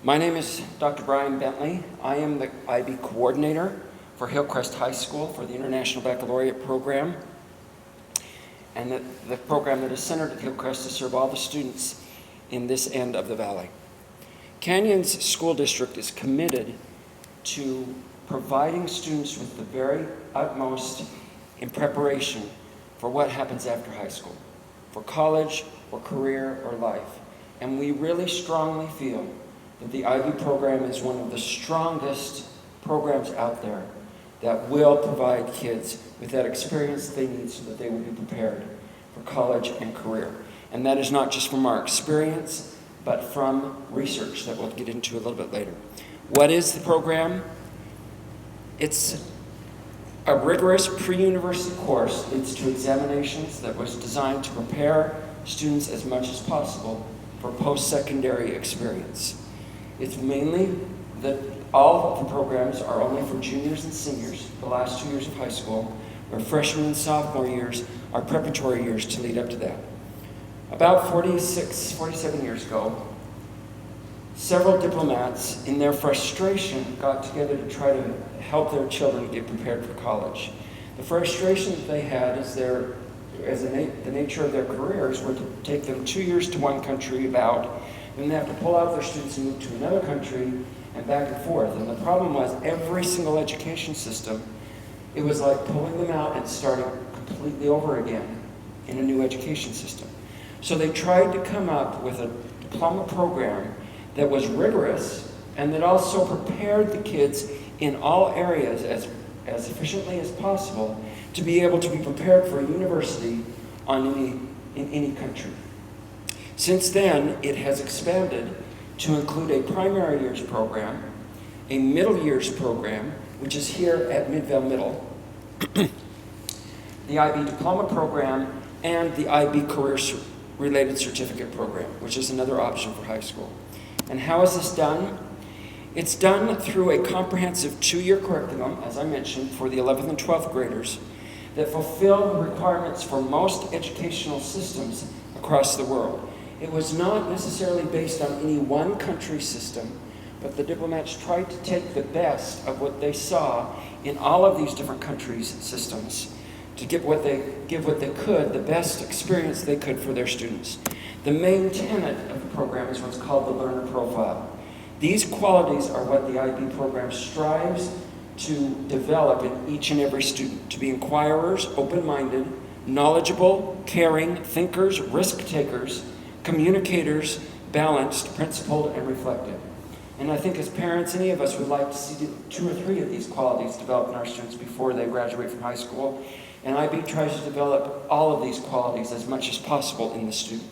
My name is Dr. Brian Bentley. I am the IB coordinator for Hillcrest High School for the International Baccalaureate program, and the program that is centered at Hillcrest to serve all the students in this end of the valley. Canyons School District is committed to providing students with the very utmost in preparation for what happens after high school, for college or career or life. And we really strongly feel that the IB program is one of the strongest programs out there that will provide kids with that experience they need so that they will be prepared for college and career. And that is not just from our experience, but from research that we'll get into a little bit later. What is the program? It's a rigorous pre-university course. Leads to examinations that was designed to prepare students as much as possible for post-secondary experience. It's mainly that all of the programs are only for juniors and seniors, the last 2 years of high school, where freshman and sophomore years are preparatory years to lead up to that. About 47 years ago, several diplomats, in their frustration, got together to try to help their children get prepared for college. The frustration that they had is the nature of their careers were to take them 2 years to one country about, then they have to pull out their students and move to another country and back and forth. And the problem was every single education system, it was like pulling them out and starting completely over again in a new education system. So they tried to come up with a diploma program that was rigorous and that also prepared the kids in all areas as efficiently as possible to be able to be prepared for a university in any country. Since then, it has expanded to include a primary years program, a middle years program, which is here at Midvale Middle, the IB diploma program, and the IB career-related certificate program, which is another option for high school. And how is this done? It's done through a comprehensive 2-year curriculum, as I mentioned, for the 11th and 12th graders that fulfill the requirements for most educational systems across the world. It was not necessarily based on any one country system, but the diplomats tried to take the best of what they saw in all of these different countries' systems to give what they could, the best experience they could for their students. The main tenet of the program is what's called the learner profile. These qualities are what the IB program strives to develop in each and every student, to be inquirers, open-minded, knowledgeable, caring, thinkers, risk-takers, communicators, balanced, principled, and reflective. And I think as parents, any of us would like to see 2 or 3 of these qualities developed in our students before they graduate from high school. And IB tries to develop all of these qualities as much as possible in the student.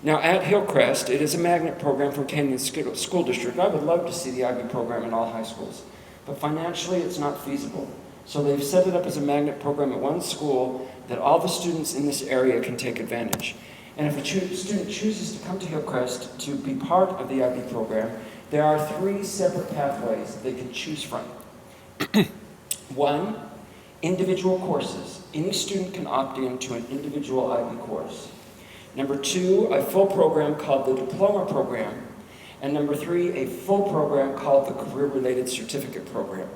Now at Hillcrest, it is a magnet program from Canyons School District. I would love to see the IB program in all high schools, but financially it's not feasible. So they've set it up as a magnet program at one school that all the students in this area can take advantage. And if a student chooses to come to Hillcrest to be part of the IB program, there are 3 separate pathways they can choose from. 1, individual courses. Any student can opt into an individual IB course. Number 2, a full program called the diploma program. And number 3, a full program called the career-related certificate program.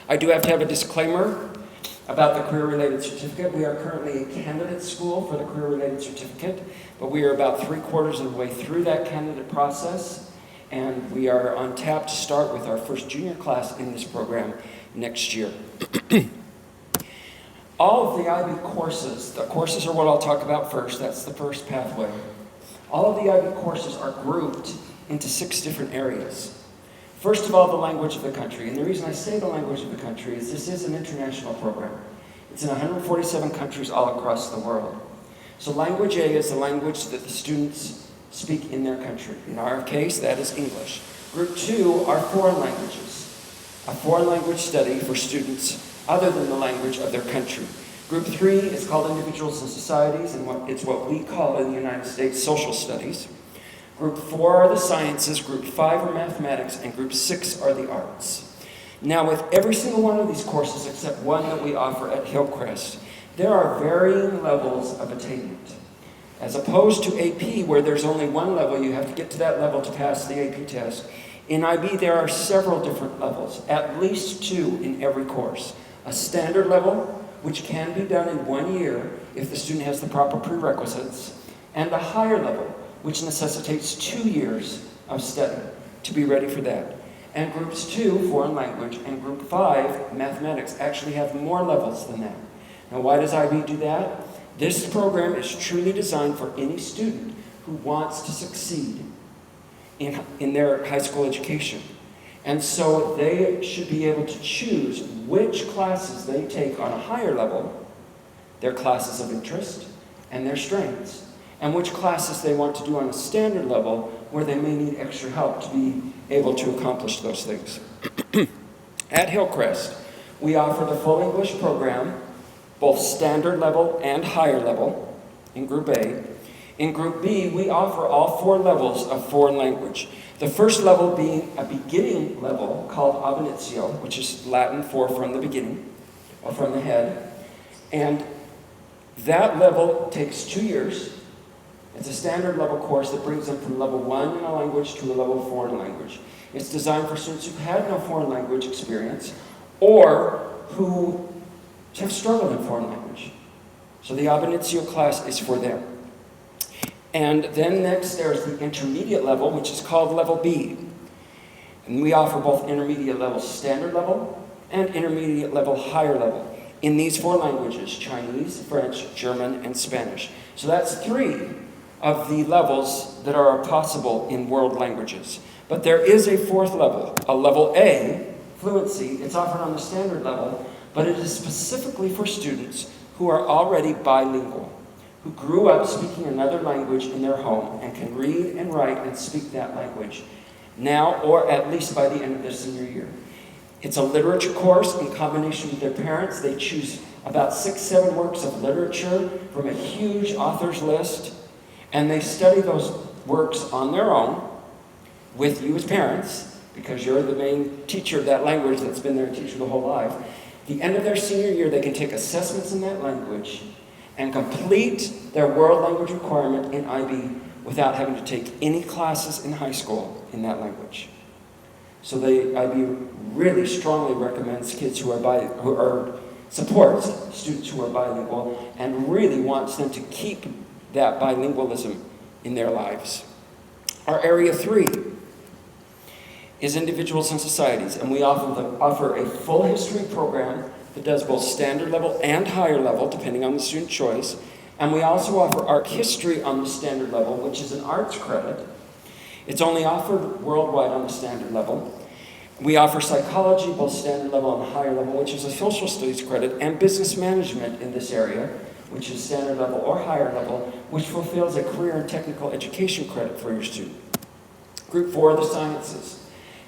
I do have to have a disclaimer about the career-related certificate. We are currently a candidate school for the career-related certificate, but we are about 3/4 of the way through that candidate process, and we are on tap to start with our first junior class in this program next year. All of the IB courses, the courses are what I'll talk about first, that's the first pathway. All of the IB courses are grouped into 6 different areas. First of all, the language of the country. And the reason I say the language of the country is this is an international program. It's in 147 countries all across the world. So language A is the language that the students speak in their country. In our case, that is English. Group 2 are foreign languages, a foreign language study for students other than the language of their country. Group 3 is called Individuals and Societies, and it's what we call in the United States social studies. Group 4 are the sciences, Group 5 are mathematics, and Group 6 are the arts. Now, with every single one of these courses, except one that we offer at Hillcrest, there are varying levels of attainment. As opposed to AP, where there's only one level, you have to get to that level to pass the AP test. In IB, there are several different levels, at least 2 in every course. A standard level, which can be done in 1 year if the student has the proper prerequisites, and a higher level, which necessitates 2 years of study to be ready for that. And groups 2, foreign language, and group 5, mathematics, actually have more levels than that. Now, why does IB do that? This program is truly designed for any student who wants to succeed in their high school education. And so they should be able to choose which classes they take on a higher level, their classes of interest and their strengths, and which classes they want to do on a standard level where they may need extra help to be able to accomplish those things. At Hillcrest, we offer the full English program, both standard level and higher level in Group A. In Group B, we offer all 4 levels of foreign language. The first level being a beginning level called ab initio, which is Latin for from the beginning, or from the head. And that level takes 2 years. It's a standard level course that brings them from level 1 in a language to a level of foreign language. It's designed for students who've had no foreign language experience or who have struggled in foreign language. So the ab initio class is for them. And then next there's the intermediate level, which is called level B. And we offer both intermediate level standard level and intermediate level higher level in these 4 languages: Chinese, French, German, and Spanish. So that's 3 of the levels that are possible in world languages. But there is a 4th level, a level A, fluency. It's offered on the standard level, but it is specifically for students who are already bilingual, who grew up speaking another language in their home and can read and write and speak that language now, or at least by the end of their senior year. It's a literature course in combination with their parents. They choose about 6-7 works of literature from a huge authors list, and they study those works on their own with you as parents, because you're the main teacher of that language that's been their teacher the whole life. At the end of their senior year, they can take assessments in that language and complete their world language requirement in IB without having to take any classes in high school in that language. So IB really strongly recommends kids supports students who are bilingual and really wants them to keep that bilingualism in their lives. Our area 3 is individuals and societies, and we offer a full history program that does both standard level and higher level, depending on the student choice. And we also offer art history on the standard level, which is an arts credit. It's only offered worldwide on the standard level. We offer psychology, both standard level and higher level, which is a social studies credit, and business management in this area, which is standard level or higher level, which fulfills a career and technical education credit for your student. Group 4 are the sciences.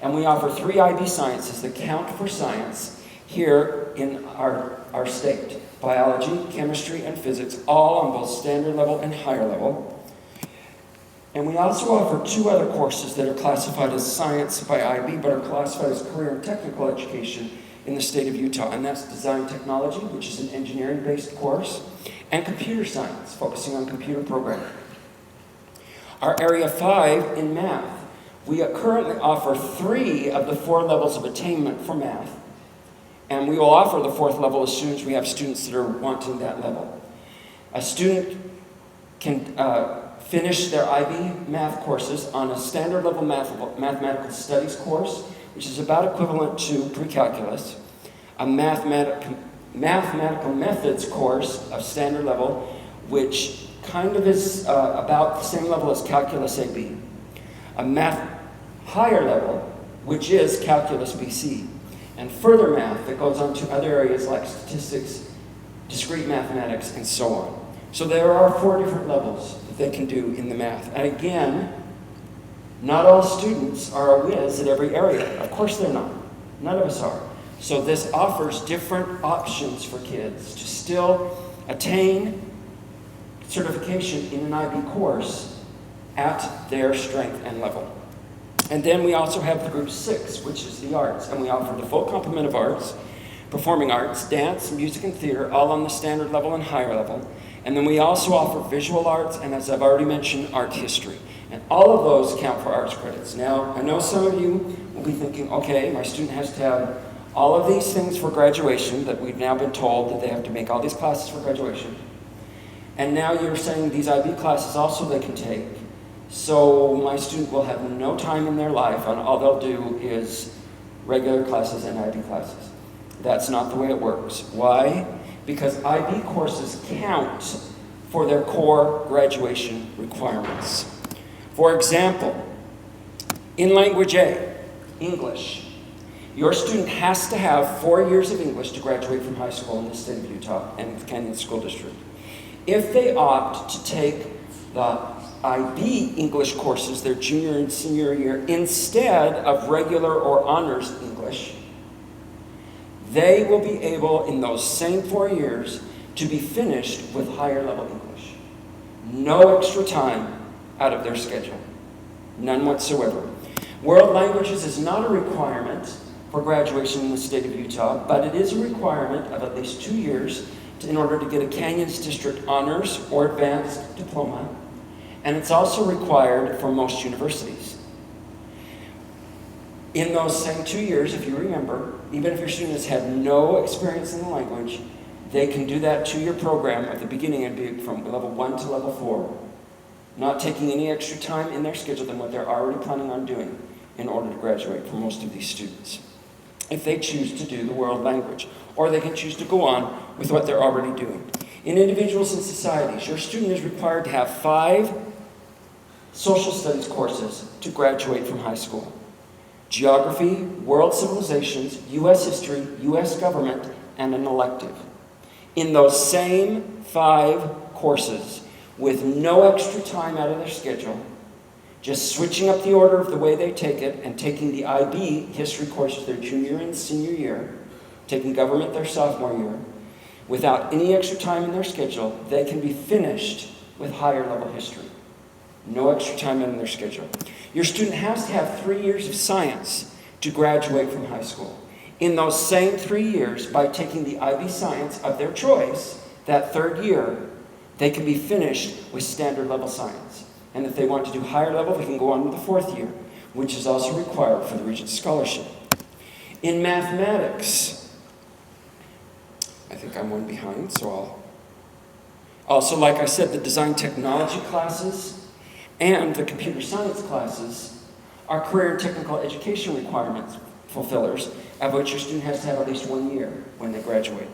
And we offer 3 IB sciences that count for science here in our state: biology, chemistry, and physics, all on both standard level and higher level. And we also offer 2 other courses that are classified as science by IB, but are classified as career and technical education in the state of Utah. And that's design technology, which is an engineering-based course, and computer science, focusing on computer programming. Our area 5 in math. We currently offer 3 of the 4 levels of attainment for math. And we will offer the 4th level as soon as we have students that are wanting that level. A student can finish their IB math courses on a standard level mathematical studies course, which is about equivalent to pre-calculus, a mathematical methods course of standard level, which kind of is about the same level as calculus AB, a math higher level, which is calculus BC, and further math that goes on to other areas like statistics, discrete mathematics, and so on. So there are 4 different levels that they can do in the math. And again, not all students are a whiz at every area. Of course they're not. None of us are. So this offers different options for kids to still attain certification in an IB course at their strength and level. And then we also have the group 6, which is the arts, and we offer the full complement of arts, performing arts, dance, music, and theater, all on the standard level and higher level. And then we also offer visual arts, and as I've already mentioned, art history. And all of those count for arts credits. Now, I know some of you will be thinking, okay, my student has to have all of these things for graduation, that we've now been told that they have to make all these classes for graduation. And now you're saying these IB classes also they can take. So my student will have no time in their life, and all they'll do is regular classes and IB classes. That's not the way it works. Why? Because IB courses count for their core graduation requirements. For example, in Language A, English, your student has to have 4 years of English to graduate from high school in the state of Utah and the Canyon School District. If they opt to take the IB English courses their junior and senior year instead of regular or honors English, they will be able, in those same 4 years, to be finished with higher level English. No extra time out of their schedule. None whatsoever. World languages is not a requirement for graduation in the state of Utah, but it is a requirement of at least 2 years in order to get a Canyons District honors or advanced diploma, and it's also required for most universities. In those same 2 years, if you remember, even if your student has had no experience in the language, they can do that 2-year program at the beginning and be from level 1 to level 4, not taking any extra time in their schedule than what they're already planning on doing in order to graduate for most of these students, if they choose to do the world language, or they can choose to go on with what they're already doing. In individuals and societies, your student is required to have 5 social studies courses to graduate from high school: geography, world civilizations, U.S. history, U.S. government, and an elective. In those same 5 courses, with no extra time out of their schedule, just switching up the order of the way they take it and taking the IB history courses their junior and senior year, taking government their sophomore year, without any extra time in their schedule, they can be finished with higher level history. No extra time in their schedule. Your student has to have 3 years of science to graduate from high school. In those same 3 years, by taking the IB science of their choice, that 3rd year, they can be finished with standard level science. And if they want to do higher level, they can go on to the 4th year, which is also required for the Regents Scholarship. In mathematics, I think I'm one behind, so I'll... Also, like I said, the design technology classes and the computer science classes are career and technical education requirements fulfillers, of which your student has to have at least 1 year when they graduate.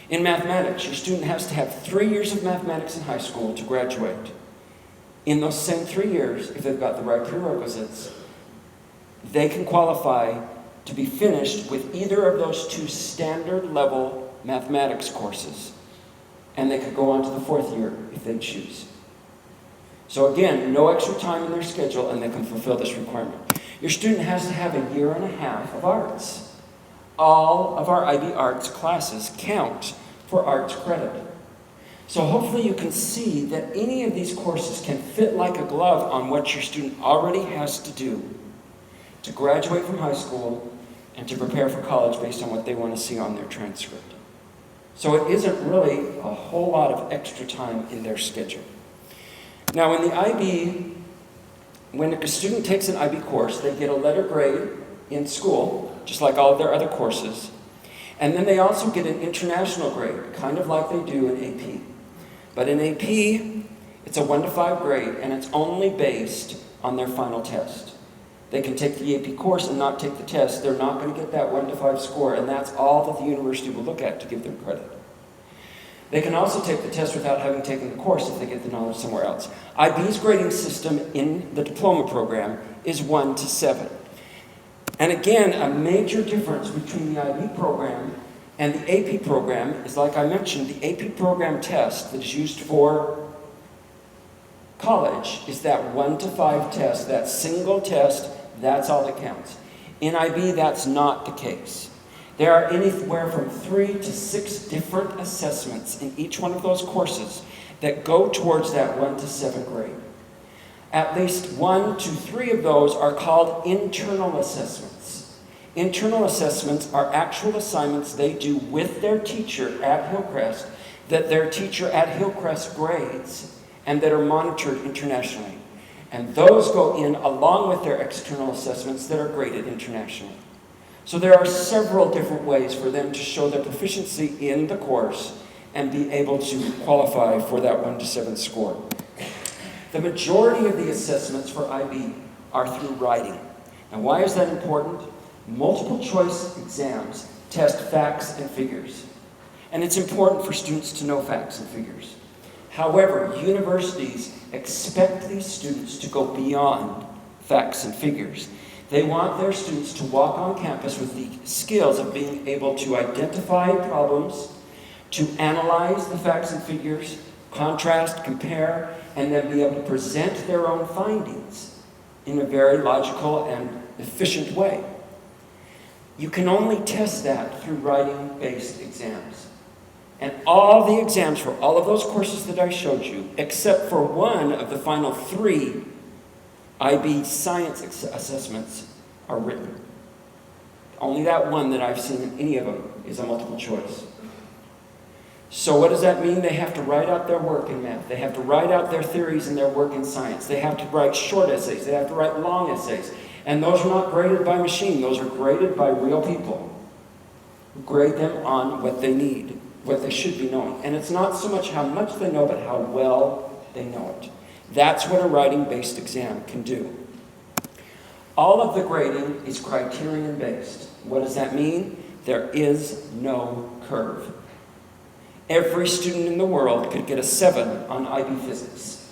In mathematics, your student has to have 3 years of mathematics in high school to graduate. In those same 3 years, if they've got the right prerequisites, they can qualify to be finished with either of those 2 standard level mathematics courses, and they could go on to the 4th year if they choose. So again, no extra time in their schedule, and they can fulfill this requirement. Your student has to have 1.5 years of arts. All of our IB Arts classes count for arts credit. So hopefully you can see that any of these courses can fit like a glove on what your student already has to do to graduate from high school and to prepare for college based on what they want to see on their transcript. So it isn't really a whole lot of extra time in their schedule. Now in the IB, when a student takes an IB course, they get a letter grade in school, just like all of their other courses. And then they also get an international grade, kind of like they do in AP. But in AP, it's a 1 to 5 grade, and it's only based on their final test. They can take the AP course and not take the test. They're not going to get that 1 to 5 score, and that's all that the university will look at to give them credit. They can also take the test without having taken the course if they get the knowledge somewhere else. IB's grading system in the diploma program is 1 to 7. And again, a major difference between the IB program and the AP program is, like I mentioned, the AP program test that is used for college is that 1 to 5 test, that single test, that's all that counts. In IB, that's not the case. There are anywhere from 3 to 6 different assessments in each one of those courses that go towards that 1 to 7 grade. At least 1 to 3 of those are called internal assessments. Internal assessments are actual assignments they do with their teacher at Hillcrest that their teacher at Hillcrest grades and that are monitored internationally. And those go in along with their external assessments that are graded internationally. So there are several different ways for them to show their proficiency in the course and be able to qualify for that 1 to 7 score. The majority of the assessments for IB are through writing. And why is that important? Multiple choice exams test facts and figures. And it's important for students to know facts and figures. However, universities expect these students to go beyond facts and figures. They want their students to walk on campus with the skills of being able to identify problems, to analyze the facts and figures, contrast, compare, and then be able to present their own findings in a very logical and efficient way. You can only test that through writing-based exams. And all the exams for all of those courses that I showed you, except for one of the final 3 IB science assessments, are written. Only that one that I've seen in any of them is a multiple choice. So what does that mean? They have to write out their work in math. They have to write out their theories and their work in science. They have to write short essays. They have to write long essays. And those are not graded by machine. Those are graded by real people who grade them on what they need, what they should be knowing. And it's not so much how much they know, but how well they know it. That's what a writing-based exam can do. All of the grading is criterion-based. What does that mean? There is no curve. Every student in the world could get a 7 on IB Physics.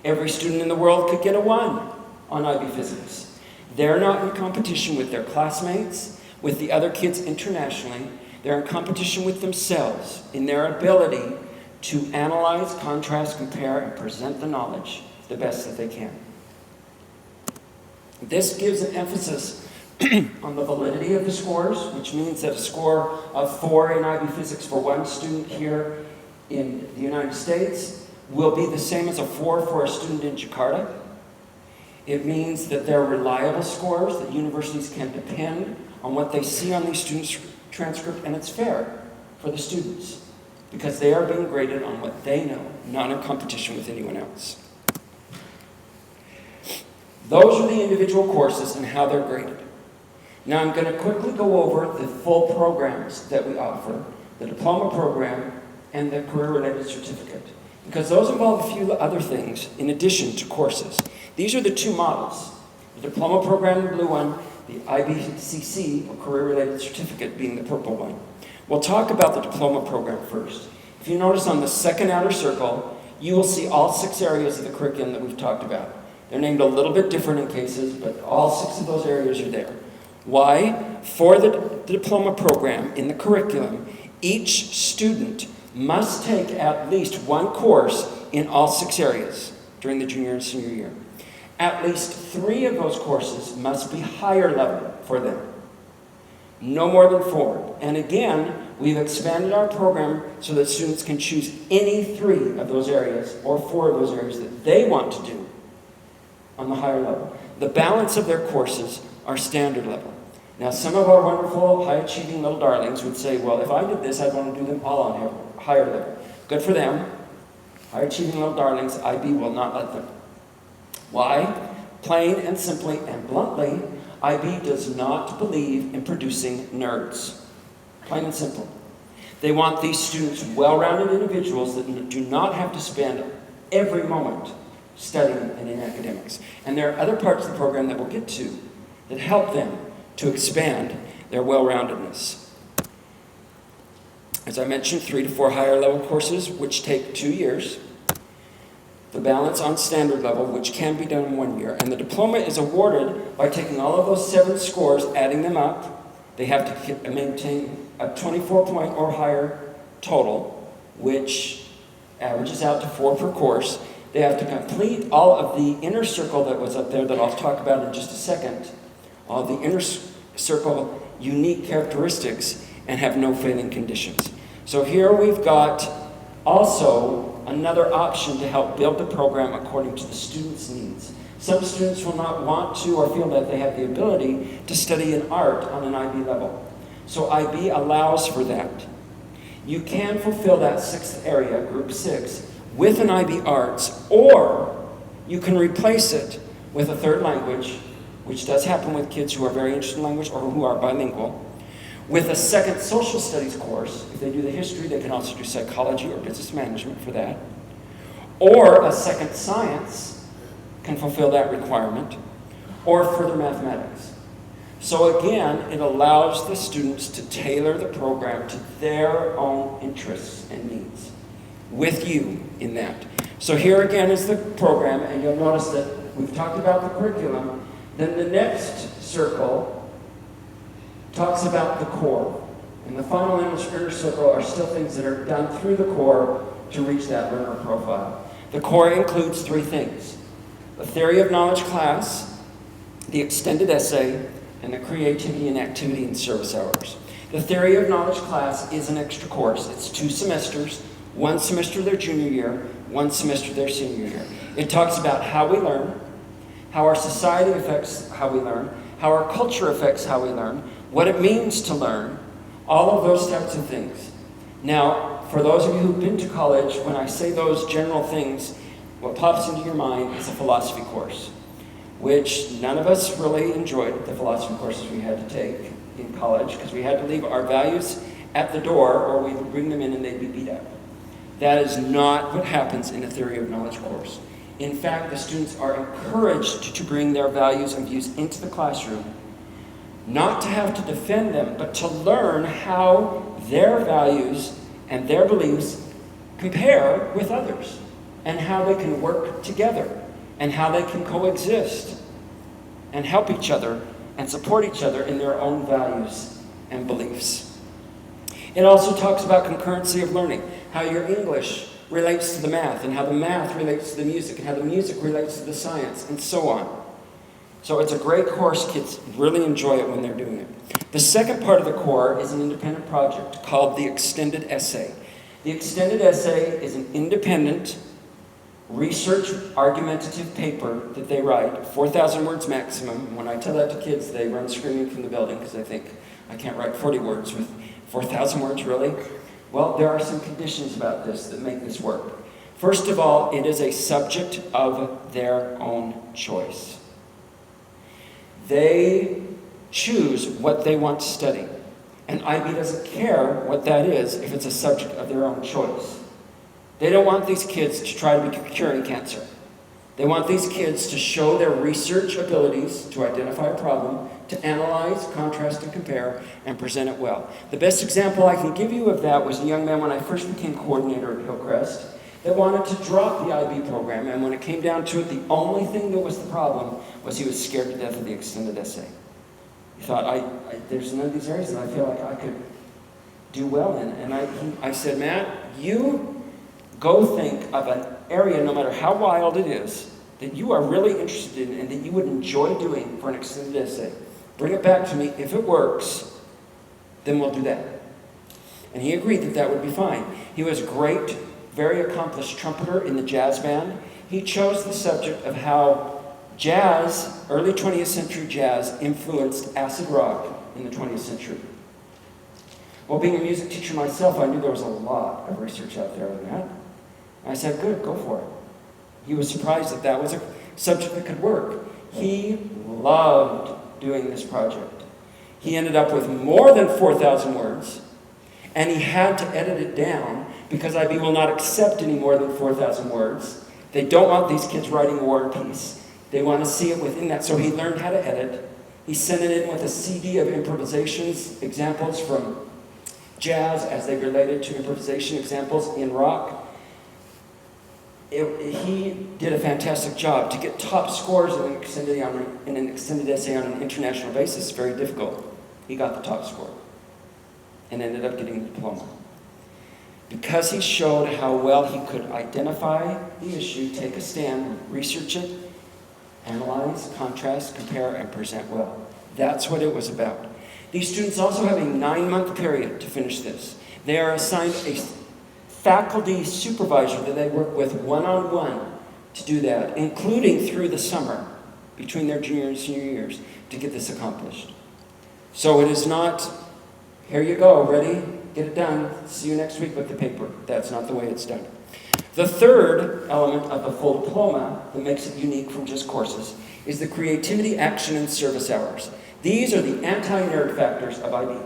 Every student in the world could get a 1 on IB Physics. They're not in competition with their classmates, with the other kids internationally. They're in competition with themselves in their ability to analyze, contrast, compare, and present the knowledge the best that they can. This gives an emphasis on the validity of the scores, which means that a score of 4 in IB Physics for one student here in the United States will be the same as a 4 for a student in Jakarta. It means that they're reliable scores, that universities can depend on what they see on these students' transcript, and it's fair for the students because they are being graded on what they know, not in competition with anyone else. Those are the individual courses and how they're graded. Now I'm going to quickly go over the full programs that we offer, the diploma program and the career-related certificate, because those involve a few other things in addition to courses. These are the 2 models, the diploma program, the blue one, the IBCC, or career-related certificate, being the purple one. We'll talk about the diploma program first. If you notice on the second outer circle, you will see all 6 areas of the curriculum that we've talked about. They're named a little bit different in cases, but all 6 of those areas are there. Why? For the diploma program in the curriculum, each student must take at least 1 course in all 6 areas during the junior and senior year. At least 3 of those courses must be higher level for them. No more than 4. And again, we've expanded our program so that students can choose any 3 of those areas or 4 of those areas that they want to do on the higher level. The balance of their courses are standard level. Now, some of our wonderful, high-achieving little darlings would say, well, if I did this, I'd want to do them all on higher level. Good for them. High-achieving little darlings, IB will not let them. Why? Plain and simply and bluntly, IB does not believe in producing nerds. Plain and simple. They want these students well-rounded individuals that do not have to spend every moment studying and in academics. And there are other parts of the program that we'll get to that help them to expand their well-roundedness. As I mentioned, 3 to 4 higher level courses, which take 2 years. The balance on standard level, which can be done in 1 year. And the diploma is awarded by taking all of those 7 scores, adding them up. They have to maintain a 24-point or higher total, which averages out to 4 per course. They have to complete all of the inner circle that was up there that I'll talk about in just a second. All the inner circle unique characteristics and have no failing conditions. So here we've got also another option to help build the program according to the student's needs. Some students will not want to or feel that they have the ability to study an art on an IB level. So IB allows for that. You can fulfill that sixth area, group 6, with an IB Arts, or you can replace it with a third language, which does happen with kids who are very interested in language or who are bilingual, with a second social studies course. If they do the history, they can also do psychology or business management for that. Or a second science can fulfill that requirement, or further mathematics. So again, it allows the students to tailor the program to their own interests and needs, with you in that. So here again is the program, and you'll notice that we've talked about the curriculum. Then the next circle talks about the core. And the final English inner circle are still things that are done through the core to reach that learner profile. The core includes 3 things: the theory of knowledge class, the extended essay, and the creativity and activity and service hours. The theory of knowledge class is an extra course. It's 2 semesters, 1 semester their junior year, 1 semester their senior year. It talks about how we learn, how our society affects how we learn, how our culture affects how we learn, what it means to learn, all of those types of things. Now, for those of you who've been to college, when I say those general things, what pops into your mind is a philosophy course, which none of us really enjoyed the philosophy courses we had to take in college, because we had to leave our values at the door, or we would bring them in and they'd be beat up. That is not what happens in a theory of knowledge course. In fact, the students are encouraged to bring their values and views into the classroom, not to have to defend them, but to learn how their values and their beliefs compare with others, and how they can work together, and how they can coexist and help each other and support each other in their own values and beliefs. It also talks about concurrency of learning, how your English relates to the math, and how the math relates to the music, and how the music relates to the science, and so on. So it's a great course. Kids really enjoy it when they're doing it. The second part of the core is an independent project called the extended essay. The extended essay is an independent research argumentative paper that they write, 4,000 words maximum. When I tell that to kids, they run screaming from the building because they think, I can't write 40 words with 4,000 words, really? Well, there are some conditions about this that make this work. First of all, it is a subject of their own choice. They choose what they want to study, and IB doesn't care what that is if it's a subject of their own choice. They don't want these kids to try to be curing cancer. They want these kids to show their research abilities to identify a problem, to analyze, contrast, and compare, and present it well. The best example I can give you of that was a young man when I first became coordinator at Hillcrest that wanted to drop the IB program, and when it came down to it, the only thing that was the problem was he was scared to death of the extended essay. He thought, there's none of these areas that I feel like I could do well in. And I said, Matt, you go think of an area, no matter how wild it is, that you are really interested in and that you would enjoy doing for an extended essay. Bring it back to me. If it works, then we'll do that. And he agreed that that would be fine. He was a great, very accomplished trumpeter in the jazz band. He chose the subject of how jazz, early 20th century jazz, influenced acid rock in the 20th century. Well, being a music teacher myself, I knew there was a lot of research out there on that. I said, good, go for it. He was surprised that that was a subject that could work. He loved doing this project. He ended up with more than 4,000 words, and he had to edit it down because IB will not accept any more than 4,000 words. They don't want these kids writing War and Peace. They want to see it within that. So he learned how to edit. He sent it in with a CD of improvisations, examples from jazz as they related to improvisation examples in rock. He did a fantastic job. To get top scores in an extended essay on an international basis is very difficult. He got the top score and ended up getting the diploma. Because he showed how well he could identify the issue, take a stand, research it, analyze, contrast, compare, and present well. That's what it was about. These students also have a 9-month period to finish this. They are assigned a faculty supervisor that they work with one-on-one to do that, including through the summer between their junior and senior years to get this accomplished. So it is not, here you go, ready? get it done, see you next week with the paper. That's not the way it's done. The third element of the full diploma that makes it unique from just courses is the creativity, action, and service hours. These are the anti-nerd factors of IB,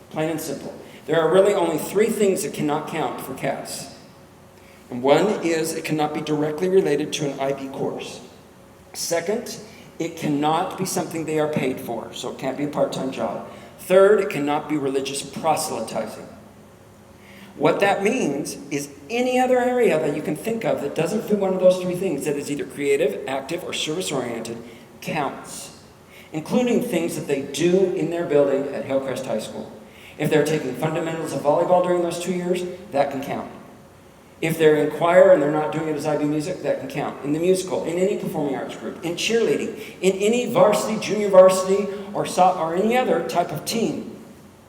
plain and simple. There are really only 3 things that cannot count for CAS. And one is it cannot be directly related to an IB course. Second, it cannot be something they are paid for, so it can't be a part-time job. Third, it cannot be religious proselytizing. What that means is any other area that you can think of that doesn't fit one of those 3 things, that is either creative, active, or service-oriented, counts, including things that they do in their building at Hillcrest High School. If they're taking fundamentals of volleyball during those 2 years, that can count. If they're in choir and they're not doing it as IB music, that can count. In the musical, in any performing arts group, in cheerleading, in any varsity, junior varsity, or any other type of team,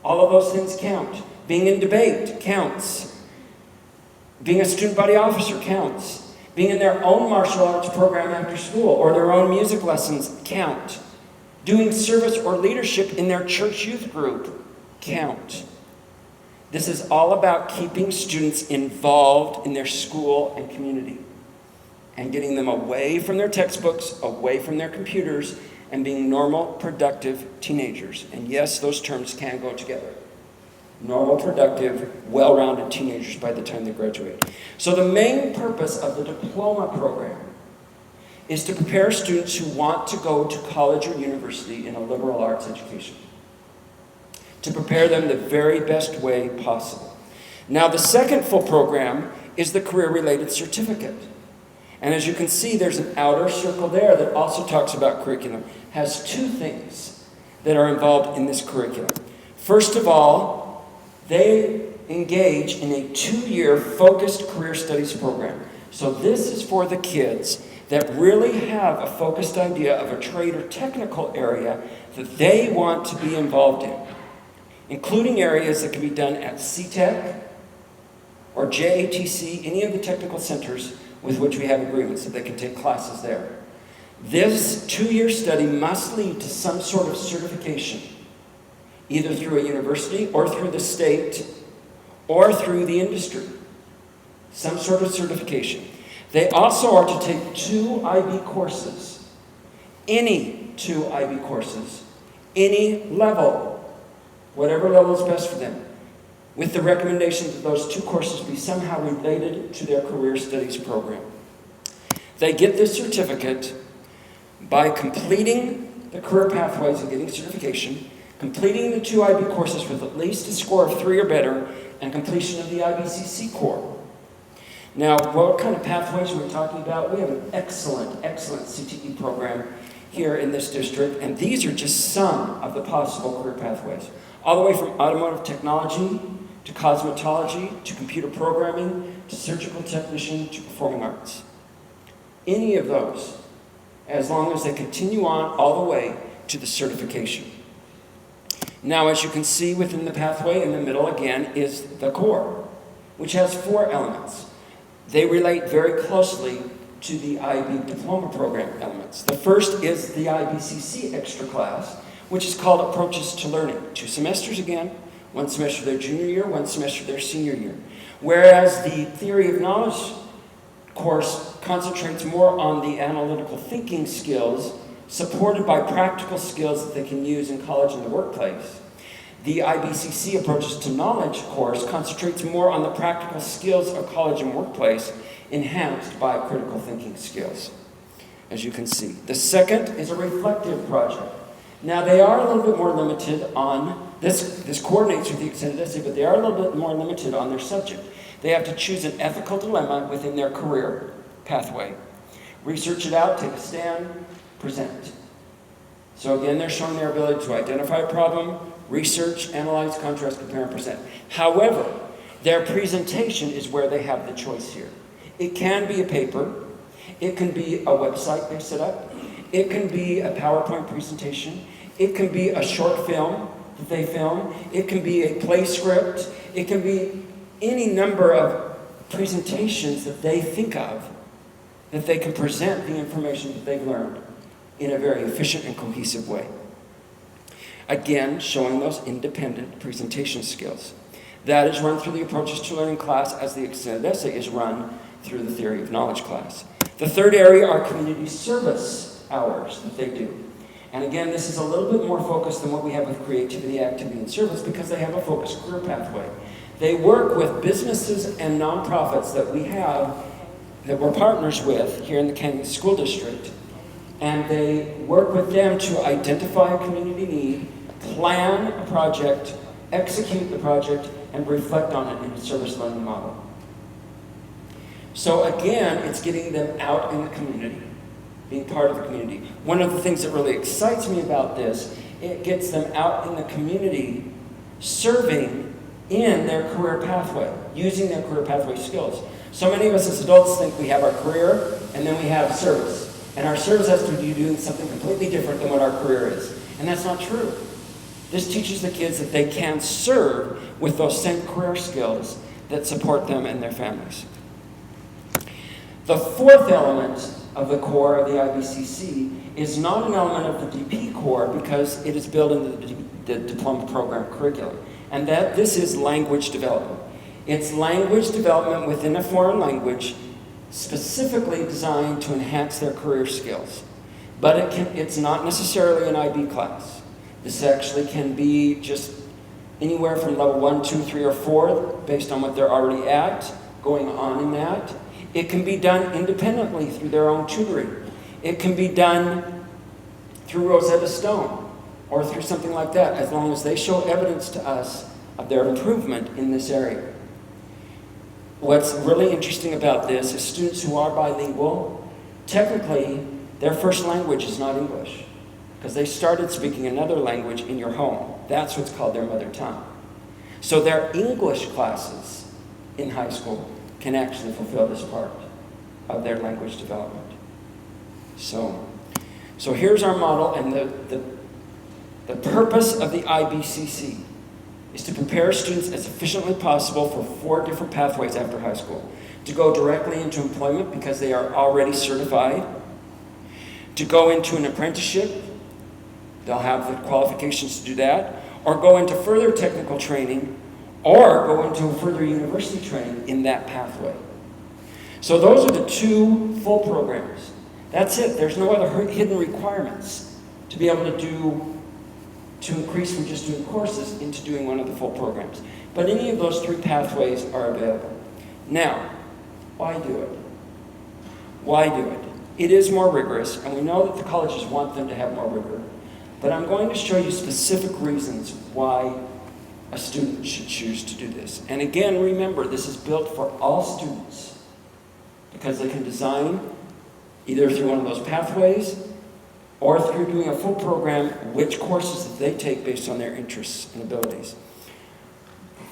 all of those things count. Being in debate counts. Being a student body officer counts. Being in their own martial arts program after school or their own music lessons count. Doing service or leadership in their church youth group count. This is all about keeping students involved in their school and community and getting them away from their textbooks, away from their computers, and being normal, productive teenagers. And yes, those terms can go together. Normal, productive, well-rounded teenagers by the time they graduate. So the main purpose of the diploma program is to prepare students who want to go to college or university in a liberal arts education, to prepare them the very best way possible. Now, the second full program is the career-related certificate. And as you can see, there's an outer circle there that also talks about curriculum. It has 2 things that are involved in this curriculum. First of all, they engage in a 2-year focused career studies program. So this is for the kids that really have a focused idea of a trade or technical area that they want to be involved in, including areas that can be done at CTEC or JATC, any of the technical centers with which we have agreements that they can take classes there. This 2-year study must lead to some sort of certification, either through a university or through the state or through the industry, some sort of certification. They also are to take 2 IB courses, any 2 IB courses, any level, whatever level is best for them, with the recommendation that those 2 courses be somehow related to their career studies program. They get this certificate by completing the career pathways and getting certification, completing the 2 IB courses with at least a score of 3 or better, and completion of the IBCC core. Now, what kind of pathways are we talking about? We have an excellent CTE program here in this district, and these are just some of the possible career pathways. All the way from automotive technology, to cosmetology, to computer programming, to surgical technician, to performing arts. Any of those, as long as they continue on all the way to the certification. Now, as you can see within the pathway, in the middle again is the core, which has 4 elements. They relate very closely to the IB diploma program elements. The first is the IBCC extra class, which is called Approaches to Learning. 2 semesters again, 1 semester their junior year, 1 semester their senior year. Whereas the Theory of Knowledge course concentrates more on the analytical thinking skills supported by practical skills that they can use in college and the workplace. The IBCC Approaches to Knowledge course concentrates more on the practical skills of college and workplace, enhanced by critical thinking skills, as you can see. The second is a reflective project. Now, they are a little bit more limited on, this coordinates with the extended essay, but they are a little bit more limited on their subject. They have to choose an ethical dilemma within their career pathway. Research it out, take a stand, present. So again, they're showing their ability to identify a problem, research, analyze, contrast, compare, and present. However, their presentation is where they have the choice here. It can be a paper. It can be a website they set up. It can be a PowerPoint presentation. It can be a short film that they film. It can be a play script. It can be any number of presentations that they think of that they can present the information that they've learned in a very efficient and cohesive way. Again, showing those independent presentation skills. That is run through the Approaches to Learning class, as the extended essay is run through the Theory of Knowledge class. The third area are community service hours that they do. And again, this is a little bit more focused than what we have with creativity, activity, and service because they have a focused career pathway. They work with businesses and nonprofits that we have, that we're partners with here in the Canyon School District. And they work with them to identify a community need, plan a project, execute the project, and reflect on it in a service learning model. So again, it's getting them out in the community, being part of the community. One of the things that really excites me about this, it gets them out in the community serving in their career pathway, using their career pathway skills. So many of us as adults think we have our career and then we have service. And our service has to be doing something completely different than what our career is. And that's not true. This teaches the kids that they can serve with those same career skills that support them and their families. The fourth element of the core of the IBCC is not an element of the DP core because it is built into the diploma program curriculum. And that this is language development. It's language development within a foreign language specifically designed to enhance their career skills. But it's not necessarily an IB class. This actually can be just anywhere from level 1, 2, 3, or 4, based on what they're already at, going on in that. It can be done independently through their own tutoring. It can be done through Rosetta Stone or through something like that, as long as they show evidence to us of their improvement in this area. What's really interesting about this is students who are bilingual, technically, their first language is not English, because they started speaking another language in your home. That's what's called their mother tongue. So their English classes in high school can actually fulfill this part of their language development. So here's our model, and the purpose of the IBCC is to prepare students as efficiently possible for 4 different pathways after high school. To go directly into employment because they are already certified. To go into an apprenticeship, they'll have the qualifications to do that. Or go into further technical training, or go into further university training in that pathway. So those are the 2 full programs. That's it. There's no other hidden requirements to be able to increase from just doing courses into doing one of the full programs. But any of those 3 pathways are available. Now, why do it? Why do it? It is more rigorous, and we know that the colleges want them to have more rigor. But I'm going to show you specific reasons why a student should choose to do this. And again, remember, this is built for all students because they can design either through one of those pathways or through doing a full program, which courses that they take based on their interests and abilities.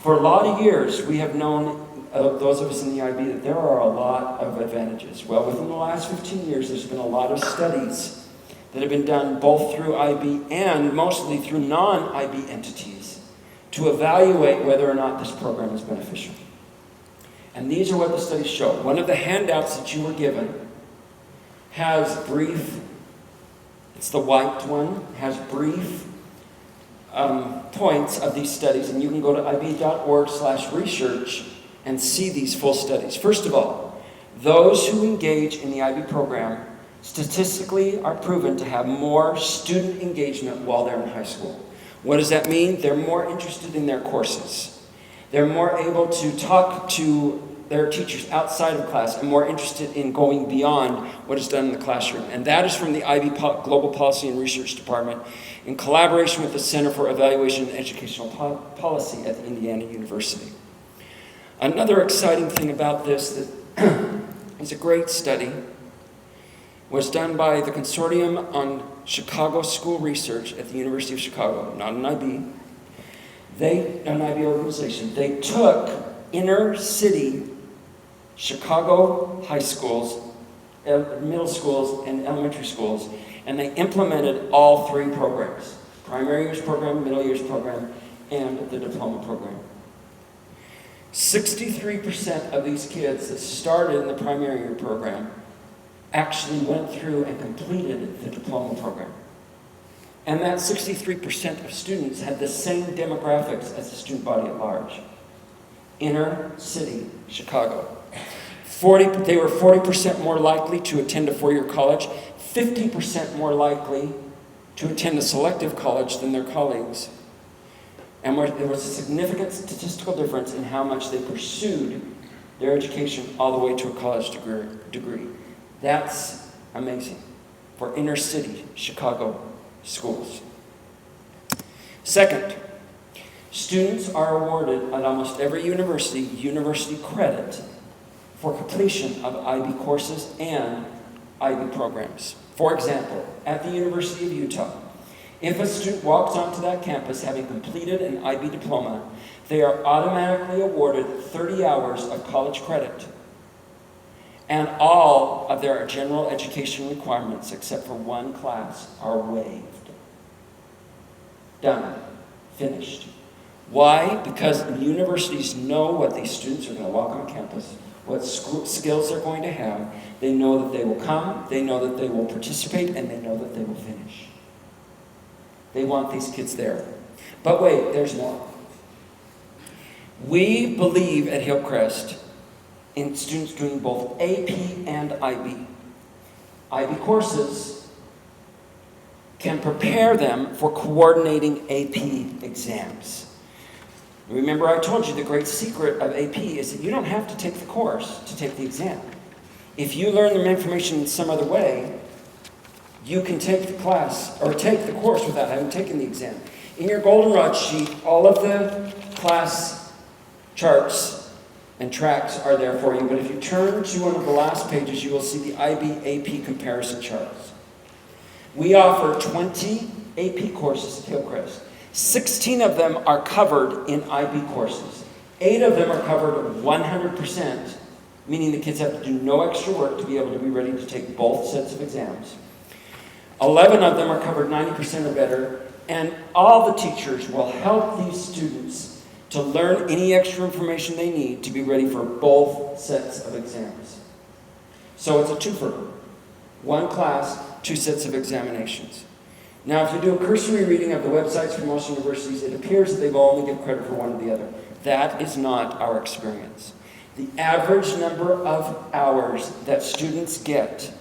For a lot of years, we have known, those of us in the IB, that there are a lot of advantages. Well, within the last 15 years, there's been a lot of studies that have been done both through IB and mostly through non-IB entities to evaluate whether or not this program is beneficial. And these are what the studies show. One of the handouts that you were given has brief, it's the white one, has brief points of these studies, and you can go to ib.org/research and see these full studies. First of all, those who engage in the IB program statistically are proven to have more student engagement while they're in high school. What does that mean? They're more interested in their courses. They're more able to talk to their teachers outside of class and more interested in going beyond what is done in the classroom. And that is from the IB Global Policy and Research Department in collaboration with the Center for Evaluation and Educational Policy at Indiana University. Another exciting thing about this that is a great study was done by the Consortium on Chicago School Research at the University of Chicago, not an IB. An IB organization. They took inner city Chicago high schools, middle schools, and elementary schools, and they implemented all 3 programs: primary years program, middle years program, and the diploma program. 63% of these kids that started in the primary year program actually went through and completed the diploma program. And that 63% of students had the same demographics as the student body at large. Inner city Chicago. They were 40% more likely to attend a four-year college, 50% more likely to attend a selective college than their colleagues. And there was a significant statistical difference in how much they pursued their education all the way to a college degree. That's amazing for inner city Chicago schools. Second, students are awarded at almost every university credit for completion of IB courses and IB programs. For example, at the University of Utah, if a student walks onto that campus having completed an IB diploma, they are automatically awarded 30 hours of college credit, and all of their general education requirements, except for one class, are waived. Done. Finished. Why? Because universities know what these students are going to walk on campus, what skills they're going to have. They know that they will come, they know that they will participate, and they know that they will finish. They want these kids there. But wait, there's more. We believe at Hillcrest in students doing both AP and IB. IB courses can prepare them for coordinating AP exams. Remember, I told you the great secret of AP is that you don't have to take the course to take the exam. If you learn the information in some other way, you can take the class or take the course without having taken the exam. In your goldenrod sheet, all of the class charts and tracks are there for you, but if you turn to one of the last pages, you will see the IB AP comparison charts. We offer 20 AP courses at Hillcrest. 16 of them are covered in IB courses. 8 of them are covered 100%, meaning the kids have to do no extra work to be able to be ready to take both sets of exams. 11 of them are covered 90% or better, and all the teachers will help these students to learn any extra information they need to be ready for both sets of exams. So it's a twofer. One class, 2 sets of examinations. Now, if you do a cursory reading of the websites for most universities, it appears that they will only give credit for one or the other. That is not our experience. The average number of hours that students get